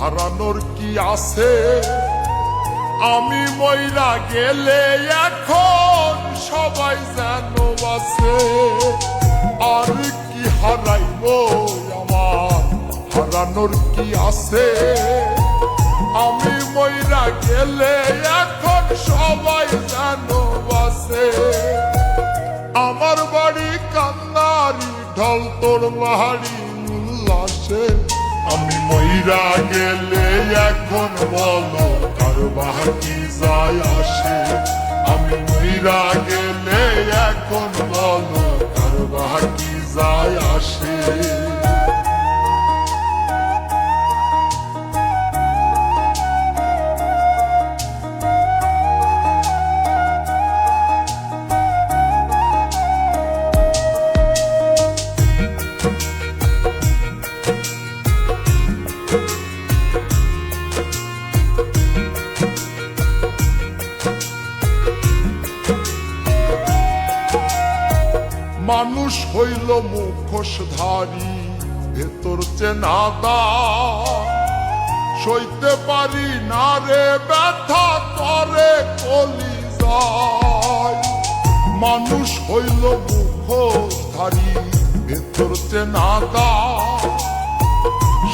হারানোর কি আছে? আমি মইরা গেলে এখন সবাই যেন বাঁচে। আর কি হারাইবো আমার, হারানোর কি আছে? আমি মইরা গেলে এখন সবাই যেন বাঁচে। আমার বাড়ি কান্নারি ঢল, তোর বাড়ি উল্লাসে। আমি মইরা গেলে এখন বলো কার বাকি যায় আসে? আমি মইরা গেলে এখন বলো কার বাকি যায় আসে? মানুষ হইল মুখোশধারী, ভেতর চেনাদা। সইতে পারি না রে ব্যথা করে কলিজায়। মানুষ হইল মুখোশধারী, ভেতর চেনাদা।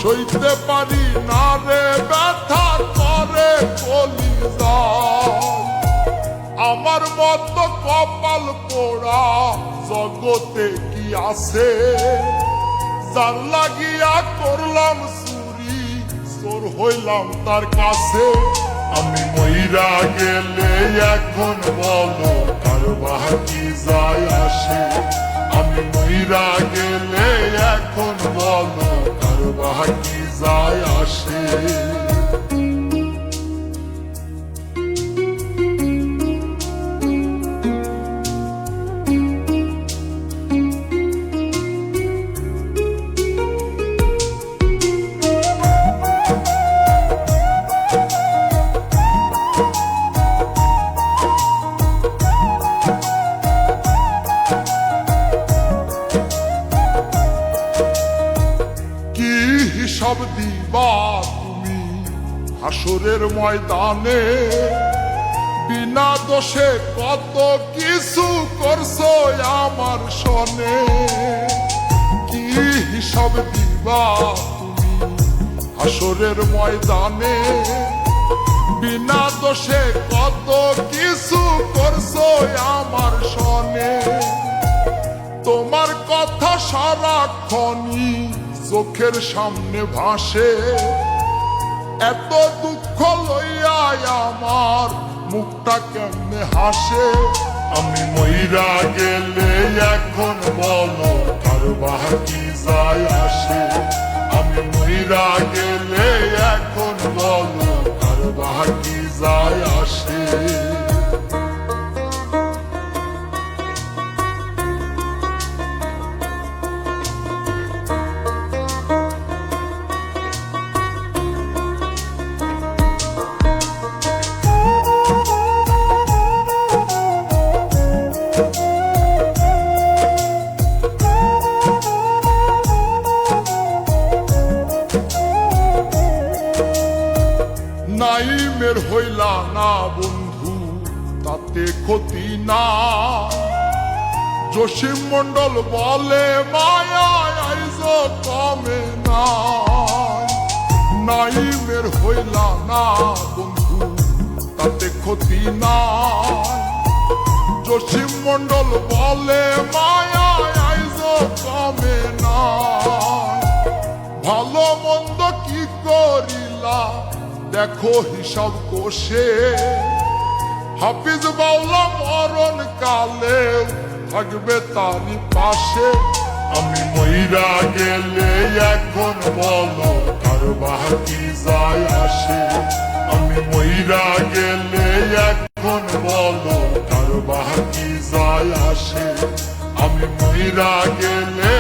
সইতে পারি না রে ব্যথা করে কলিজায়। আমার মতো কপাল পোড়া জগতে কি আছে? যার লাগিয়া করলাম চুরি, চোর হইলাম তার কাছে। আমি মইরা গেলে এখন বলো কার বাকি যায় আসে? আমি মইরা গেলে এখন বলো কার বাকি যায় আসে? হিসাব দিবা তুমি হাসরের ময়দানে? বিনা দোষে কত কিছু করছো আমার সনে। কি হিসাব দিবা তুমি হাসরের ময়দানে? বিনা দোষে কত কিছু করছো আমার সনে। তোমার কথা সারাক্ষণই চোখের সামনে ভাসে। এত দুঃখ লইয়া আমার মুখটা কেমনে হাসে? আমি মইরা গেলে এখন বলো কার বাকি যায় আসে? আমি মইরা গেলে এখন বলো কার বাকি যায় আসে? নাইমের হইলা না বন্ধু, তাতে ক্ষতি না। জসিম মন্ডল বলে মায়া আইজ কমে না। নাইমের হইলা না বন্ধু, তাতে ক্ষতি না। জসিম মন্ডল বলে মায়া আইজ কমে না। ভালো মন্দ কি করিলা দেখো হিসাব কোষে। হাফিজ বাউলা মরণ কালে থাকবে তারই পাশে। আমি মইরা গেলে এখন বলো কার বাকি যায় আসে? আমি মইরা গেলে এখন বলো কার বাকি যায় আসে? আমি মইরা গেলে